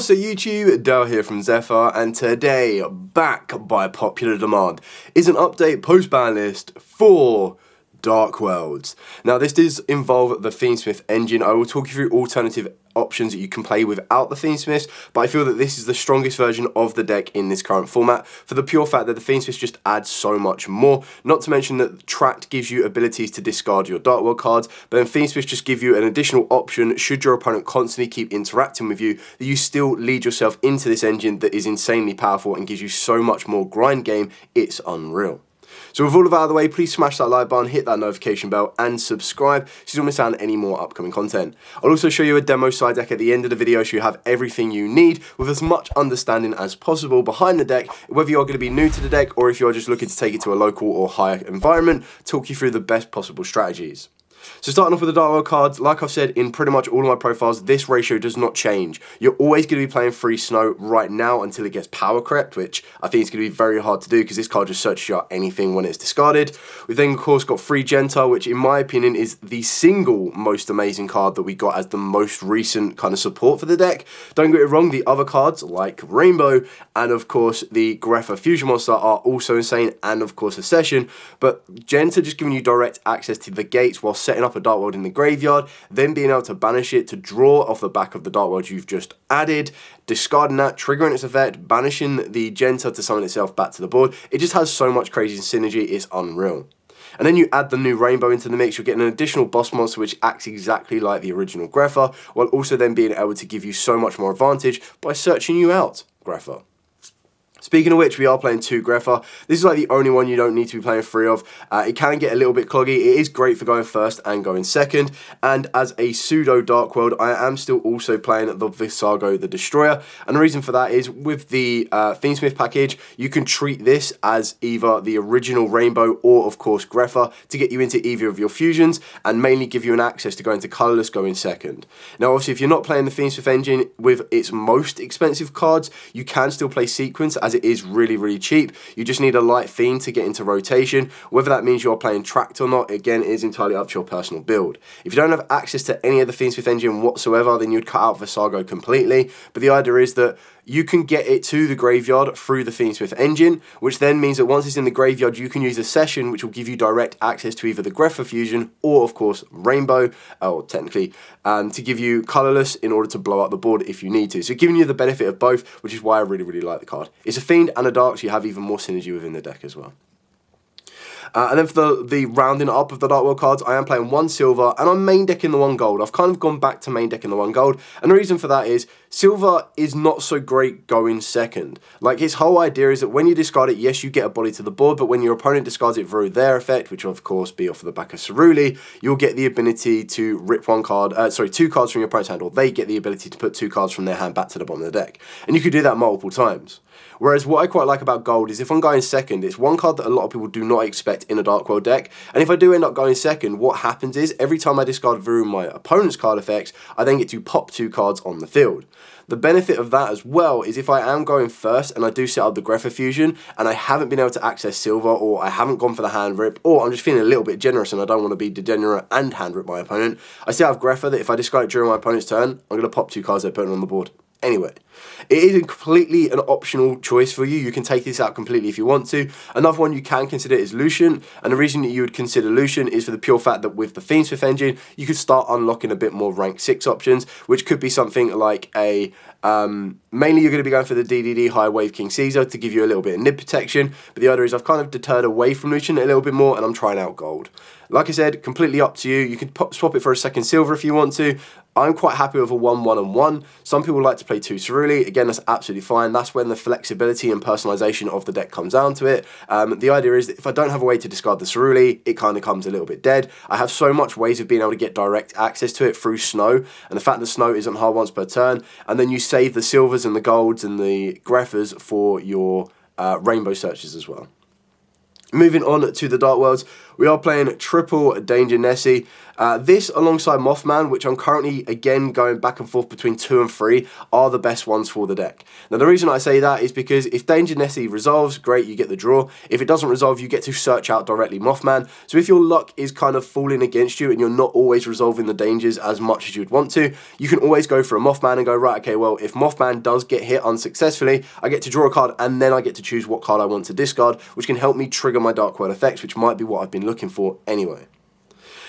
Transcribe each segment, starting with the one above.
What's up YouTube, Dale here from Zephyr, and today, back by popular demand, is an update post-ban list for Dark Worlds. Now this does involve the Fiendsmith engine. I will talk you through alternative options that you can play without the Fiendsmiths, but I feel that this is the strongest version of the deck in this current format for the pure fact that the Fiendsmiths just add so much more. Not to mention that Tract gives you abilities to discard your Dark World cards, but then Fiendsmiths just give you an additional option should your opponent constantly keep interacting with you, that you still lead yourself into this engine that is insanely powerful and gives you so much more grind game, it's unreal. So with all of that out of the way, please smash that like button, hit that notification bell, and subscribe so you don't miss out on any more upcoming content. I'll also show you a demo side deck at the end of the video so you have everything you need with as much understanding as possible behind the deck, whether you're going to be new to the deck or if you're just looking to take it to a local or higher environment, talk you through the best possible strategies. So starting off with the Dark World cards, like I've said in pretty much all of my profiles, this ratio does not change. You're always going to be playing free snow right now until it gets power crept, which I think is going to be very hard to do because this card just searches you out anything when it's discarded. We've then of course got free Genta, which in my opinion is the single most amazing card that we got as the most recent kind of support for the deck. Don't get it wrong, the other cards like Rainbow and of course the Grepher Fusion Monster are also insane, and of course Accession, but Genta just giving you direct access to the gates while setting up a Dark World in the graveyard, then being able to banish it to draw off the back of the Dark World you've just added, discarding that, triggering its effect, banishing the Genta to summon itself back to the board. It just has so much crazy synergy, it's unreal. And then you add the new Rainbow into the mix, you're getting an additional boss monster which acts exactly like the original Grepher, while also then being able to give you so much more advantage by searching you out, Grepher. Speaking of which, we are playing 2 Grepher. This is like the only one you don't need to be playing 3 of. It can get a little bit cloggy. It is great for going first and going second. And as a pseudo Dark World, I am still also playing the Visago the Destroyer. And the reason for that is with the Fiendsmith package, you can treat this as either the original Rainbow or of course Grepher to get you into either of your fusions and mainly give you an access to go into colourless going second. Now obviously if you're not playing the Fiendsmith engine with its most expensive cards, you can still play Sequence as it is really cheap. You just need a light Fiend to get into rotation. Whether that means you're playing Tract or not, again, is entirely up to your personal build. If you don't have access to any of the Fiendsmith engine whatsoever, then you'd cut out Visago completely. But the idea is that you can get it to the graveyard through the Fiendsmith engine, which then means that once it's in the graveyard, you can use Accession, which will give you direct access to either the Grepher Fusion or, of course, Rainbow, or technically, to give you colourless in order to blow up the board if you need to. So giving you the benefit of both, which is why I really like the card. It's a Fiend and a Dark, so you have even more synergy within the deck as well. And then for the rounding up of the Dark World cards, I am playing 1 silver and I'm main decking the 1 gold. I've kind of gone back to main decking the 1 gold, and the reason for that is silver is not so great going second. Like, his whole idea is that when you discard it, yes, you get a body to the board, but when your opponent discards it through their effect, which will of course be off of the back of Ceruli, you'll get the ability to rip 2 cards from your opponent's hand, or they get the ability to put 2 cards from their hand back to the bottom of the deck. And you could do that multiple times. Whereas what I quite like about gold is if I'm going second, it's one card that a lot of people do not expect in a Dark World deck. And if I do end up going second, what happens is every time I discard through my opponent's card effects, I then get to pop 2 cards on the field. The benefit of that as well is if I am going first and I do set up the Grepher Fusion and I haven't been able to access silver, or I haven't gone for the hand rip, or I'm just feeling a little bit generous and I don't want to be degenerate and hand rip my opponent, I still have Grepher that if I discard it during my opponent's turn, I'm going to pop 2 cards that put it on the board. Anyway, it is completely an optional choice for you. You can take this out completely if you want to. Another one you can consider is Lucian, and the reason that you would consider Lucian is for the pure fact that with the Fiendsmith engine, you could start unlocking a bit more rank 6 options, which could be something like a mainly you're going to be going for the DDD High Wave King Caesar to give you a little bit of nib protection, but the other is I've kind of deterred away from Lucian a little bit more and I'm trying out gold. Like I said, completely up to you. You can swap it for a second silver if you want to. I'm quite happy with a 1-1-1. Some people like to play 2 Ceruli. Again, that's absolutely fine. That's when the flexibility and personalization of the deck comes down to it. The idea is that if I don't have a way to discard the Ceruli, it kind of comes a little bit dead. I have so much ways of being able to get direct access to it through Snow, and the fact that Snow isn't hard once per turn, and then you save the silvers and the golds and the Greffers for your Rainbow searches as well. Moving on to the Dark Worlds, we are playing triple Danger Nessie. This alongside Mothman, which I'm currently again going back and forth between 2 and 3, are the best ones for the deck. Now the reason I say that is because if Danger Nessie resolves, great, you get the draw. If it doesn't resolve, you get to search out directly Mothman. So if your luck is kind of falling against you and you're not always resolving the dangers as much as you'd want to, you can always go for a Mothman and go, right, okay, well, if Mothman does get hit unsuccessfully, I get to draw a card and then I get to choose what card I want to discard, which can help me trigger my Dark World effects, which might be what I've been looking for anyway.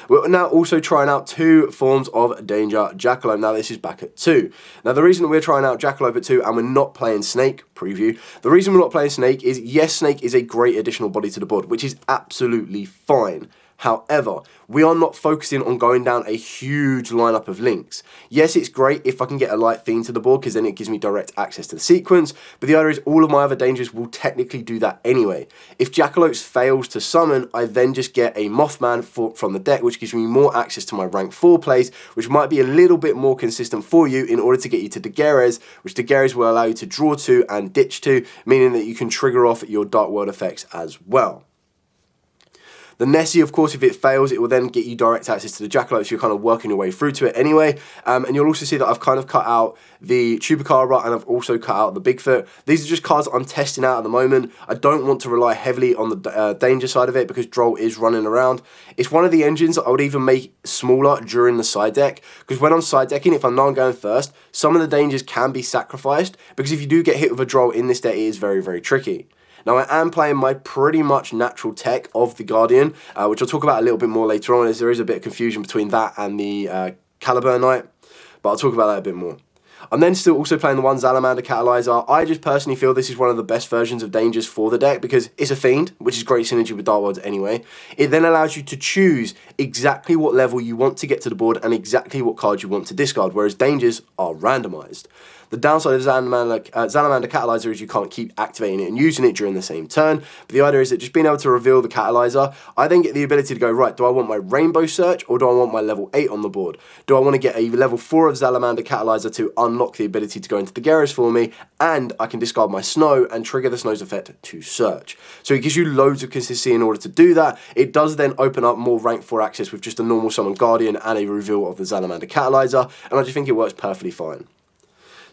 We're now also trying out 2 forms of Danger Jackalope. Now this is back at 2. Now the reason that we're trying out Jackalope at 2 and we're not playing Snake, preview, the reason we're not playing Snake is, yes, Snake is a great additional body to the board, which is absolutely fine. However, we are not focusing on going down a huge lineup of links. Yes, it's great if I can get a light fiend to the board because then it gives me direct access to the sequence, but the other is all of my other dangers will technically do that anyway. If Jackalope fails to summon, I then just get a Mothman from the deck, which gives me more access to my rank 4 plays, which might be a little bit more consistent for you in order to get you to Daguerres, which Daguerres will allow you to draw 2 and ditch 2, meaning that you can trigger off your Dark World effects as well. The Nessie, of course, if it fails, it will then get you direct access to the Jackalope, so you're kind of working your way through to it anyway. And you'll also see that I've kind of cut out the Chupacabra and I've also cut out the Bigfoot. These are just cards I'm testing out at the moment. I don't want to rely heavily on the danger side of it because Droll is running around. It's one of the engines that I would even make smaller during the side deck, because when I'm side decking, if I know I'm going first, some of the dangers can be sacrificed, because if you do get hit with a Droll in this deck, it is very, very tricky. Now I am playing my pretty much natural tech of the Guardian, which I'll talk about a little bit more later on, as there is a bit of confusion between that and the Caliber Knight, but I'll talk about that a bit more. I'm then still also playing the one Salamander Catalyzer. I just personally feel this is one of the best versions of dangers for the deck because it's a Fiend, which is great synergy with Dark Worlds anyway. It then allows you to choose exactly what level you want to get to the board and exactly what cards you want to discard, whereas dangers are randomized. The downside of Salamander Catalyzer is you can't keep activating it and using it during the same turn. But the idea is that just being able to reveal the Catalyzer, I then get the ability to go, right, do I want my Rainbow Search or do I want my level 8 on the board? Do I want to get a level 4 of Salamander Catalyzer to unlock the ability to go into the Daguerres for me, and I can discard my Snow and trigger the Snow's effect to search. So it gives you loads of consistency in order to do that. It does then open up more rank 4 access with just a normal Summon Guardian and a reveal of the Salamander Catalyzer, and I just think it works perfectly fine.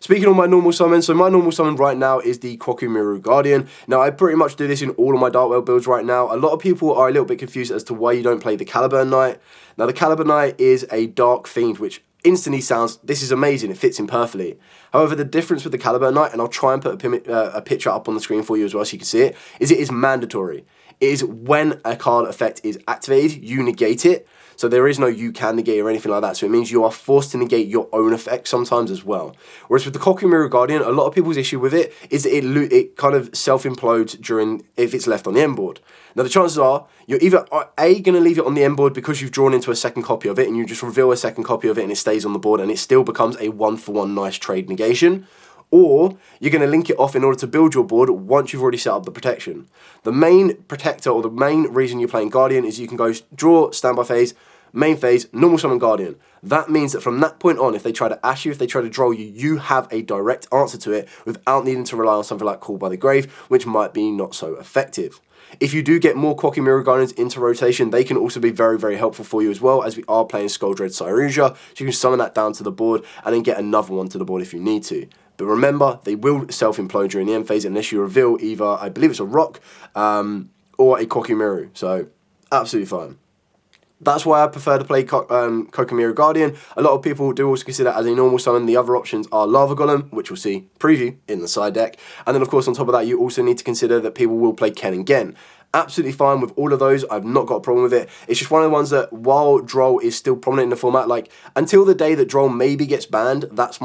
Speaking of my normal summon, so my normal summon right now is the Kokumiru Guardian. Now, I pretty much do this in all of my Dark World builds right now. A lot of people are a little bit confused as to why you don't play the Caliber Knight. Now, the Caliber Knight is a Dark Fiend, which instantly sounds, this is amazing, it fits in perfectly. However, the difference with the Caliber Knight, and I'll try and put a picture up on the screen for you as well so you can see it is mandatory. It is when a card effect is activated, you negate it. So there is no you can negate or anything like that. So it means you are forced to negate your own effect sometimes as well. Whereas with the Kokumiru Guardian, a lot of people's issue with it is that it kind of self-implodes during if it's left on the end board. Now the chances are you're either A, going to leave it on the end board because you've drawn into a second copy of it and you just reveal a second copy of it and it stays on the board and it still becomes a 1-for-1 nice trade negation. Or you're going to link it off in order to build your board once you've already set up the protection. The main protector or the main reason you're playing Guardian is you can go draw, standby phase, main phase, normal summon Guardian. That means that from that point on, if they try to ash you, if they try to draw you, you have a direct answer to it without needing to rely on something like Call by the Grave, which might be not so effective. If you do get more Kokumiru Guardians into rotation, they can also be very, very helpful for you as well, as we are playing Skuldred Cyrusia, so you can summon that down to the board and then get another one to the board if you need to. But remember, they will self-implode during the end phase unless you reveal either, I believe it's a rock, or a Kokumiru. So, absolutely fine. That's why I prefer to play Kokumiru Guardian. A lot of people do also consider that as a normal summon. The other options are Lava Golem, which we'll see preview in the side deck. And then, of course, on top of that, you also need to consider that people will play Ken and Gen. Absolutely fine with all of those. I've not got a problem with it. It's just one of the ones that, while Droll is still prominent in the format, like, until the day that Droll maybe gets banned, that's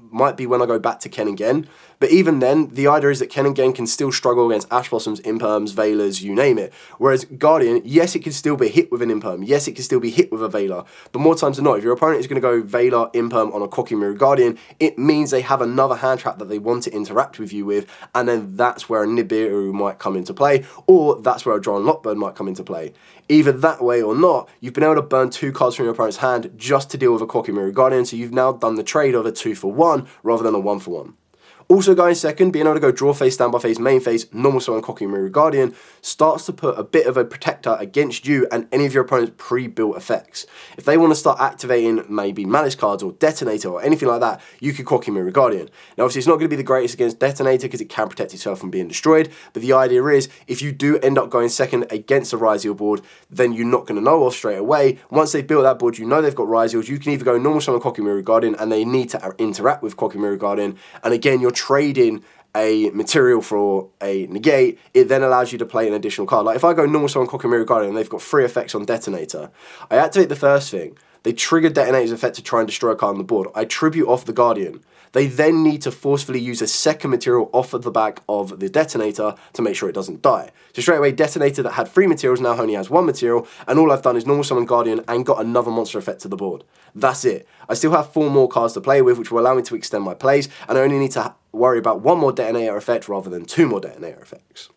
might be when I go back to Ken and Gen. But even then, the idea is that Ken and Gen can still struggle against Ash Blossoms, Imperms, Veilers, you name it. Whereas Guardian, yes, it can still be hit with an Imperm. Yes, it can still be hit with a Veiler. But more times than not, if your opponent is going to go Veiler, Imperm on a Kokumiru Guardian, it means they have another hand trap that they want to interact with you with, and then that's where a Nibiru might come into play, or that's where a Droll and Lockbird might come into play. Either that way or not, you've been able to burn 2 cards from your opponent's hand just to deal with a Kokumiru Guardian, so you've now done the trade of a 2-for-1 rather than a 1-for-1. Also going second, being able to go draw phase, standby phase, main phase, normal summon, Cocking Mirror Guardian, starts to put a bit of a protector against you and any of your opponent's pre-built effects. If they want to start activating maybe Malice cards or Detonator or anything like that, you could Cocking Mirror Guardian. Now obviously it's not going to be the greatest against Detonator because it can protect itself from being destroyed, but the idea is if you do end up going second against a Ryzeal board, then you're not going to know off straight away. Once they've built that board, you know they've got Ryzeals, you can either go normal summon Cocking Mirror Guardian and they need to interact with Cocking Mirror Guardian, and again you're trading a material for a negate. It then allows you to play an additional card. Like if I go normal summon Cocking Mirror Guardian and they've got 3 effects on Detonator, I activate the first thing, they trigger Detonator's effect to try and destroy a card on the board. I tribute off the Guardian. They then need to forcefully use a second material off of the back of the Detonator to make sure it doesn't die. So straight away, Detonator that had 3 materials now only has 1 material, and all I've done is normal summon Guardian and got another monster effect to the board. That's it. I still have 4 more cards to play with, which will allow me to extend my plays, and I only need to worry about 1 more Detonator effect rather than 2 more Detonator effects.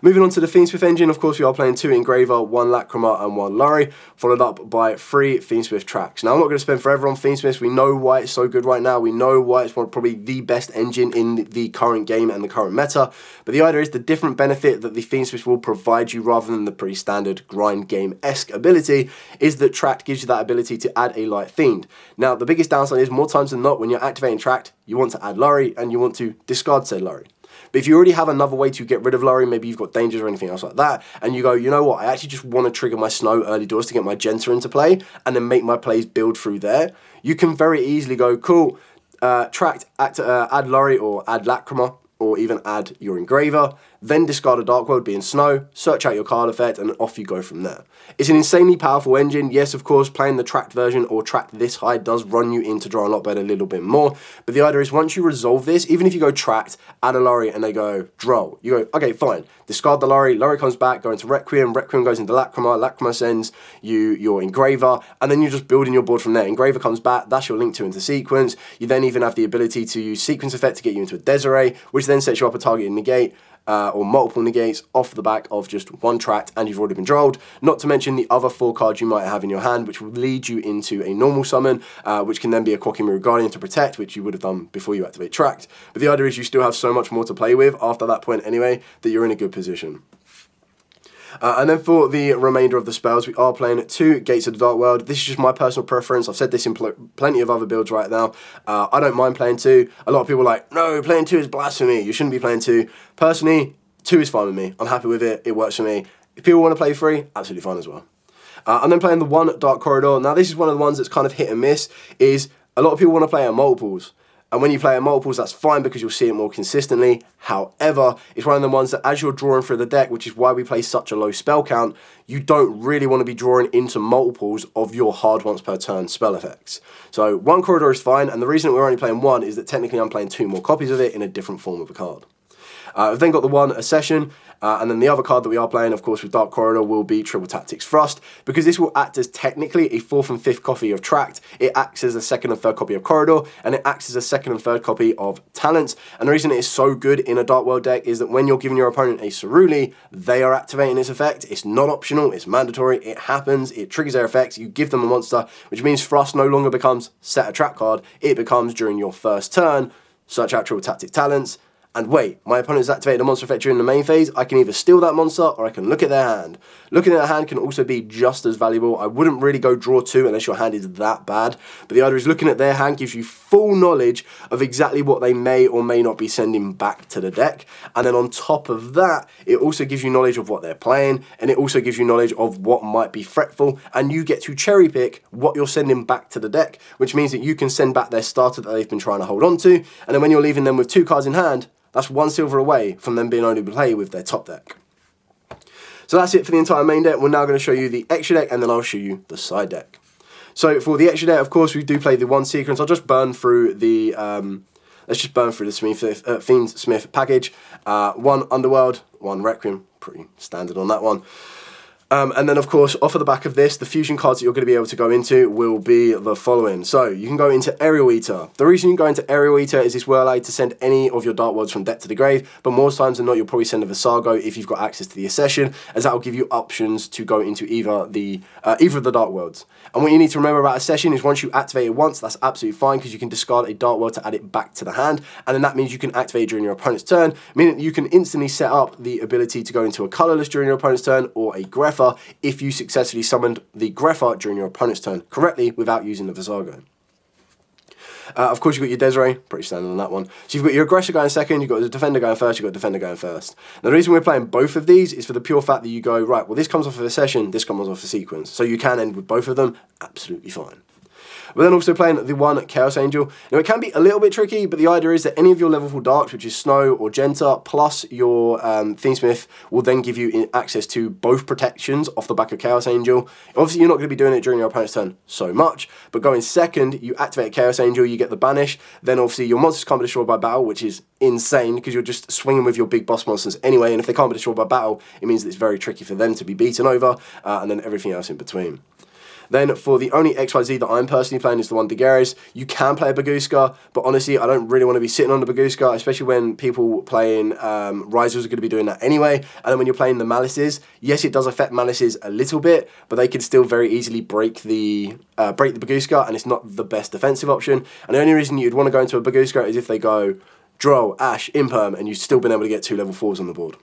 Moving on to the Fiendsmith engine, of course we are playing 2 Engraver, 1 Lacrima and 1 Lurry, followed up by 3 Fiendsmith tracks. Now I'm not going to spend forever on Fiendsmith, we know why it's so good right now, we know why it's probably the best engine in the current game and the current meta, but the idea is the different benefit that the Fiendsmith will provide you rather than the pretty standard grind game-esque ability is that Tract gives you that ability to add a light fiend. Now the biggest downside is more times than not when you're activating Tract, you want to add Lurry and you want to discard said Lurry. But if you already have another way to get rid of Lurry, maybe you've got dangers or anything else like that, and you go, you know what, I actually just want to trigger my Snow early doors to get my Genta into play, and then make my plays build through there, you can very easily go, cool, Tract, add Lurry or add Lacrima, or even add your Engraver, then discard a darkworld being Snow, search out your card effect, and off you go from there. It's an insanely powerful engine. Yes, of course, playing the Tract version or Tract this high does run you into Draw a Lot Better a little bit more, but the idea is once you resolve this, even if you go Tract, add a Lurry, and they go Droll, you go, okay, fine, discard the Lurry, Lurry comes back, go into Requiem, Requiem goes into Lacrima, Lacrima sends you your Engraver, and then you're just building your board from there. Engraver comes back, that's your Link 2 into Sequence. You then even have the ability to use Sequence effect to get you into a Desiree, which then sets you up a targeted negate, or multiple negates off the back of just 1 Tract, and you've already been drolled. Not to mention the other 4 cards you might have in your hand, which will lead you into a normal summon, which can then be a Cocking Mirror Guardian to protect, which you would have done before you activate Tract. But the idea is you still have so much more to play with after that point anyway, that you're in a good position. And then for the remainder of the spells, we are playing 2 Gates of the Dark World. This is just my personal preference. I've said this in plenty of other builds right now. I don't mind playing 2. A lot of people are like, no, playing 2 is blasphemy. You shouldn't be playing 2. Personally, 2 is fine with me. I'm happy with it. It works for me. If people want to play 3, absolutely fine as well. I'm then playing the 1 Dark Corridor. Now, this is one of the ones that's kind of hit and miss, is a lot of people want to play at multiples. And when you play at multiples, that's fine because you'll see it more consistently. However, it's one of the ones that as you're drawing through the deck, which is why we play such a low spell count, you don't really want to be drawing into multiples of your hard once per turn spell effects. So 1 Corridor is fine, and the reason that we're only playing 1 is that technically I'm playing 2 more copies of it in a different form of a card. I've then got the 1 Accession, and then the other card that we are playing, of course, with Dark Corridor will be Triple Tactics Thrust, because this will act as technically a 4th and 5th copy of Tract. It acts as a 2nd and 3rd copy of Corridor, and it acts as a 2nd and 3rd copy of Talents. And the reason it is so good in a Dark World deck is that when you're giving your opponent a Ceruli, they are activating its effect. It's not optional, it's mandatory, it happens, it triggers their effects, you give them a monster, which means Thrust no longer becomes set a trap card, it becomes during your first turn, search out Triple Tactic Talents, and wait, my opponent has activated a monster effect during the main phase, I can either steal that monster or I can look at their hand. Looking at their hand can also be just as valuable. I wouldn't really go draw 2 unless your hand is that bad, but the other is looking at their hand gives you full knowledge of exactly what they may or may not be sending back to the deck, and then on top of that, it also gives you knowledge of what they're playing, and it also gives you knowledge of what might be fretful, and you get to cherry pick what you're sending back to the deck, which means that you can send back their starter that they've been trying to hold on to, and then when you're leaving them with 2 cards in hand, that's 1 silver away from them being able to play with their top deck. So that's it for the entire main deck. We're now going to show you the extra deck, and then I'll show you the side deck. So for the extra deck, of course, we do play the 1 Sequence. I'll just burn through the let's just burn through the Fiendsmith package. 1 Underworld, 1 Requiem, pretty standard on that one. And then, of course, off of the back of this, the fusion cards that you're going to be able to go into will be the following. So you can go into Aerial Eater. The reason you can go into Aerial Eater is this will allow you to send any of your Dark Worlds from deck to the grave, but more times than not, you'll probably send a Visago if you've got access to the Accession, as that will give you options to go into either of the Dark Worlds. And what you need to remember about Accession is once you activate it once, that's absolutely fine, because you can discard a Dark World to add it back to the hand, and then that means you can activate it during your opponent's turn, meaning that you can instantly set up the ability to go into a Colorless during your opponent's turn, or a Greffa if you successfully summoned the Greffa during your opponent's turn correctly without using the Visago. Of course, you've got your Desiree, pretty standard on that one. So you've got your Aggressor going second, you've got the Defender going first, you've got Defender going first. Now, the reason we're playing both of these is for the pure fact that you go, right, well, this comes off of a session, this comes off a sequence. So you can end with both of them, absolutely fine. We're then also playing the one Chaos Angel. Now, it can be a little bit tricky, but the idea is that any of your level 4 darks, which is Snow or Genta, plus your Fiendsmith, will then give you access to both protections off the back of Chaos Angel. Obviously, you're not going to be doing it during your opponent's turn so much, but going second, you activate Chaos Angel, you get the Banish, then obviously your monsters can't be destroyed by battle, which is insane, because you're just swinging with your big boss monsters anyway, and if they can't be destroyed by battle, it means that it's very tricky for them to be beaten over, and then everything else in between. Then for the only XYZ that I'm personally playing is the one Daguerre's. You can play a Baguska, but honestly, I don't really want to be sitting on the Baguska, especially when people playing Risers are going to be doing that anyway. And then when you're playing the Malices, yes, it does affect Malices a little bit, but they can still very easily break the Baguska, and it's not the best defensive option. And the only reason you'd want to go into a Baguska is if they go Droll, Ash, Imperm, and you've still been able to get 2 level 4s on the board.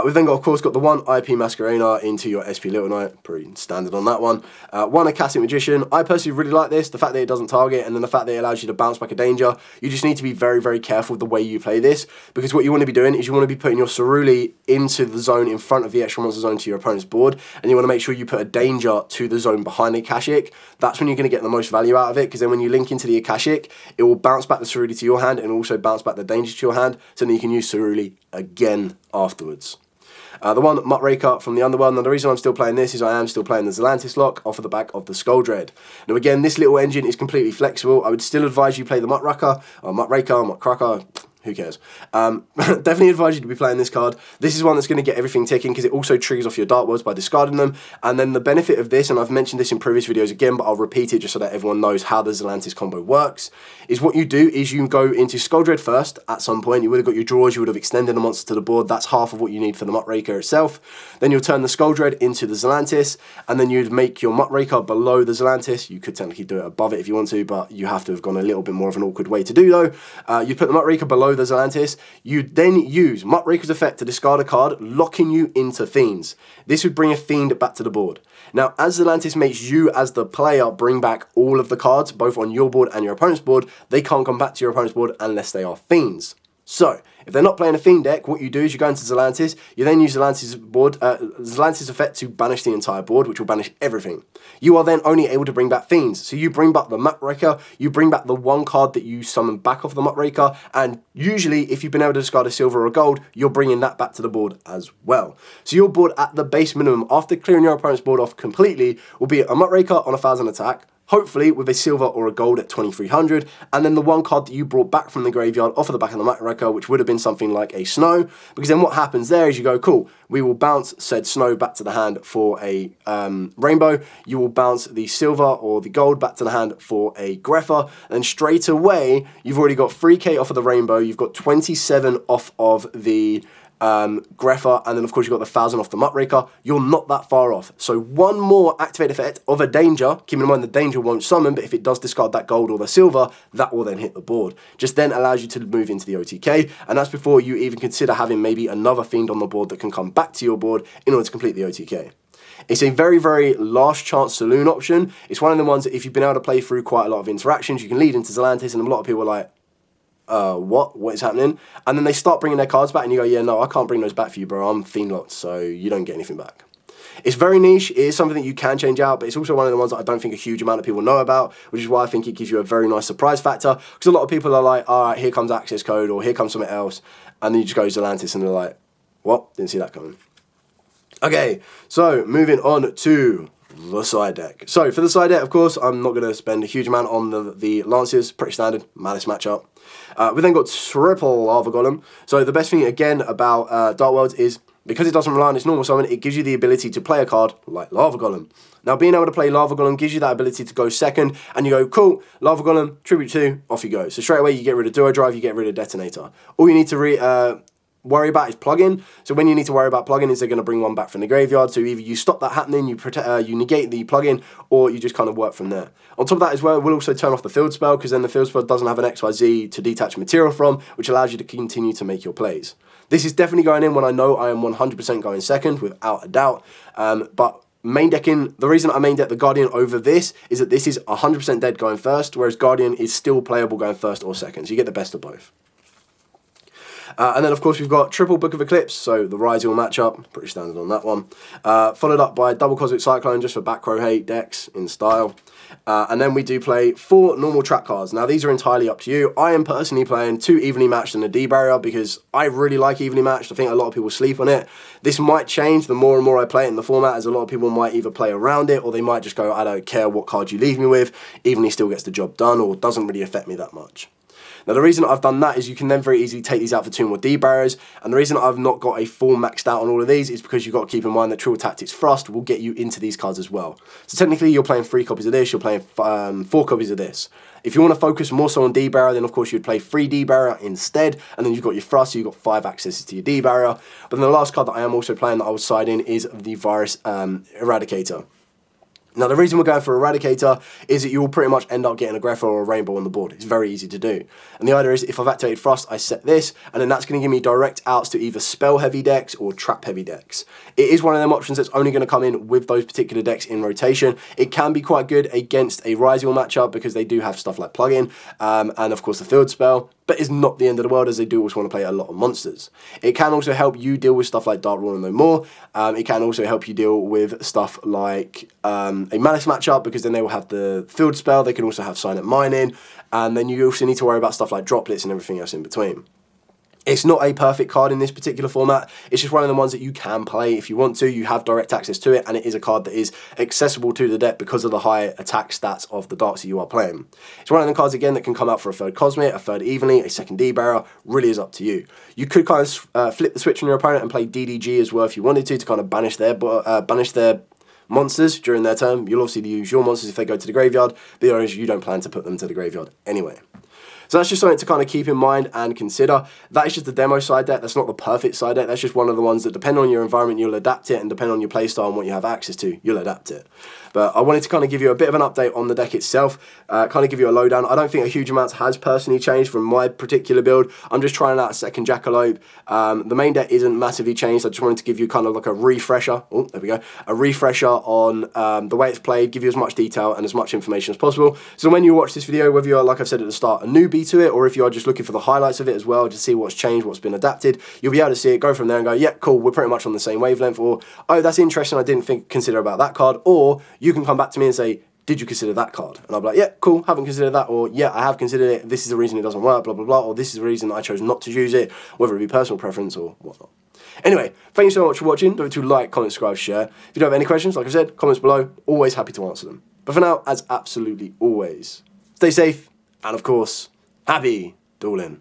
We've then got, of course, got the one IP Masquerena into your SP Little Knight, pretty standard on that one. One Akashic Magician. I personally really like this, the fact that it doesn't target, and then the fact that it allows you to bounce back a danger. You just need to be very, very careful with the way you play this, because what you want to be doing is you want to be putting your Ceruli into the zone in front of the extra monster zone to your opponent's board, and you want to make sure you put a danger to the zone behind the Akashic. That's when you're going to get the most value out of it, because then when you link into the Akashic, it will bounce back the Ceruli to your hand and also bounce back the danger to your hand, so then you can use Ceruli again afterwards. The one Muckraker from the Underworld. Now, the reason I'm still playing this is I am still playing the Zelantis lock off of the back of the Skulldread. Now, again, this little engine is completely flexible. I would still advise you play the Muckraker, or Muckraker, who cares? Definitely advise you to be playing this card. This is one that's going to get everything ticking, because it also triggers off your Dark Worlds by discarding them. And then the benefit of this, and I've mentioned this in previous videos again, but I'll repeat it just so that everyone knows how the Zelantis combo works, is what you do is you go into Skulldread first at some point. You would have got your draws, you would have extended the monster to the board. That's half of what you need for the Muckraker itself. Then you'll turn the Skulldread into the Zelantis, and then you'd make your Muckraker below the Zelantis. You could technically do it above it if you want to, but you have to have gone a little bit more of an awkward way to do though. You put the Muckraker below the Zelantis. You then use Muckraker's effect to discard a card, locking you into Fiends. This would bring a Fiend back to the board. Now, as Zelantis makes you, as the player, bring back all of the cards, both on your board and your opponent's board, they can't come back to your opponent's board unless they are Fiends. So, if they're not playing a Fiend deck, what you do is you go into Zelantis, you then use Zelantis' effect to banish the entire board, which will banish everything. You are then only able to bring back Fiends. So you bring back the Muckraker, you bring back the one card that you summon back off the Muckraker, and usually, if you've been able to discard a silver or a gold, you're bringing that back to the board as well. So your board at the base minimum, after clearing your opponent's board off completely, will be a Muckraker on 1000 attack, hopefully with a silver or a gold at 2300, and then the one card that you brought back from the graveyard off of the back of the Muckraker, which would have been something like a Snow, because then what happens there is you go, cool, we will bounce said Snow back to the hand for a Rainbow, you will bounce the silver or the gold back to the hand for a Greffa, and straight away, you've already got 3k off of the Rainbow, you've got 27 off of the Greffa, and then of course you've got the 1000 off the Muckraker. You're not that far off. So one more activate effect of a danger, keeping in mind the danger won't summon, but if it does discard that gold or the silver, that will then hit the board. Just then allows you to move into the OTK, and that's before you even consider having maybe another Fiend on the board that can come back to your board in order to complete the OTK. It's a very, very last chance saloon option. It's one of the ones that if you've been able to play through quite a lot of interactions, you can lead into Zelantis, and a lot of people are like, what is happening? And then they start bringing their cards back and you go, yeah, no, I can't bring those back for you, bro. I'm Fiend locked, so you don't get anything back. It's very niche. It is something that you can change out, but it's also one of the ones that I don't think a huge amount of people know about, which is why I think it gives you a very nice surprise factor, because a lot of people are like, all right, here comes access code, or here comes something else, and then you just go to Zelantis and they're like, what? Didn't see that coming. Okay, so moving on to the side deck. So for the side deck, of course, I'm not going to spend a huge amount on the Lancers. Pretty standard Malice matchup. We then got triple Lava Golem. So the best thing again about Dark Worlds is because it doesn't rely on its normal summon, it gives you the ability to play a card like Lava Golem. Now, being able to play Lava Golem gives you that ability to go second, and you go, cool, Lava Golem, Tribute 2, off you go. So straight away, you get rid of Duo Drive, you get rid of Detonator. All you need to worry about is plug-in. So when you need to worry about plug-in is they're going to bring one back from the graveyard. So either you stop that happening, you negate the plug-in, or you just kind of work from there. On top of that as well, we'll also turn off the field spell, because then the field spell doesn't have an XYZ to detach material from, which allows you to continue to make your plays. This is definitely going in when I know I am 100% going second, without a doubt. But main decking, the reason I main deck the Guardian over this is that this is 100% dead going first, whereas Guardian is still playable going first or second. So you get the best of both. And then, of course, we've got triple Book of Eclipse, so the Yugioh matchup, pretty standard on that one. Followed up by double Cosmic Cyclone, just for back row hate decks in style. And then we do play 4 normal trap cards. Now, these are entirely up to you. I am personally playing 2 evenly matched and a D-barrier because I really like evenly matched. I think a lot of people sleep on it. This might change the more and more I play it in the format, as a lot of people might either play around it, or they might just go, I don't care what card you leave me with. Evenly still gets the job done, or doesn't really affect me that much. Now, the reason I've done that is you can then very easily take these out for 2 more D-barriers, and the reason I've not got a full maxed out on all of these is because you've got to keep in mind that Triple Tactics Thrust will get you into these cards as well. So technically, you're playing 3 copies of this, you're playing 4 copies of this. If you want to focus more so on D-barrier, then of course you'd play 3 D-barrier instead, and then you've got your Thrust, so you've got 5 accesses to your D-barrier. But then the last card that I am also playing that I will side in is the Virus Eradicator. Now, the reason we're going for Eradicator is that you will pretty much end up getting a Greffa or a Rainbow on the board. It's very easy to do. And the idea is, if I've activated Thrust, I set this, and then that's going to give me direct outs to either spell-heavy decks or trap-heavy decks. It is one of them options that's only going to come in with those particular decks in rotation. It can be quite good against a Yugioh matchup because they do have stuff like plug-in, and of course the field spell, but it's not the end of the world, as they do also want to play a lot of monsters. It can also help you deal with stuff like darkworld and no more. It can also help you deal with stuff like a Malice matchup, because then they will have the field spell. They can also have Silent Mining, and then you also need to worry about stuff like droplets and everything else in between. It's not a perfect card in this particular format. It's just one of the ones that you can play if you want to. You have direct access to it, and it is a card that is accessible to the deck because of the high attack stats of the darks that you are playing. It's one of the cards, again, that can come out for a 3rd Cosmic, a 3rd Evenly, a 2nd D-barrier. Really is up to you. You could kind of flip the switch on your opponent and play DDG as well if you wanted to kind of banish their monsters during their turn. You'll obviously use your monsters if they go to the graveyard, but the idea is you don't plan to put them to the graveyard anyway. So that's just something to kind of keep in mind and consider. That is just the demo side deck. That's not the perfect side deck. That's just one of the ones that, depending on your environment, you'll adapt it, and depending on your playstyle and what you have access to, you'll adapt it. But I wanted to kind of give you a bit of an update on the deck itself, kind of give you a lowdown. I don't think a huge amount has personally changed from my particular build. I'm just trying out a 2nd Jackalope. The main deck isn't massively changed. I just wanted to give you kind of like a refresher. Oh, there we go. A refresher on the way it's played, give you as much detail and as much information as possible. So when you watch this video, whether you're, like I've said at the start, a newbie to it, or if you are just looking for the highlights of it as well to see what's changed, what's been adapted, you'll be able to see it, go from there and go, yeah, cool, we're pretty much on the same wavelength, or, oh, that's interesting, I didn't consider about that card, or you can come back to me and say, did you consider that card? And I'll be like, yeah, cool, haven't considered that, or yeah, I have considered it, this is the reason it doesn't work, blah, blah, blah, or this is the reason that I chose not to use it, whether it be personal preference or whatnot. Anyway, thank you so much for watching. Don't forget to like, comment, subscribe, share. If you don't have any questions, like I said, comments below, always happy to answer them. But for now, as absolutely always, stay safe, and of course, happy dueling.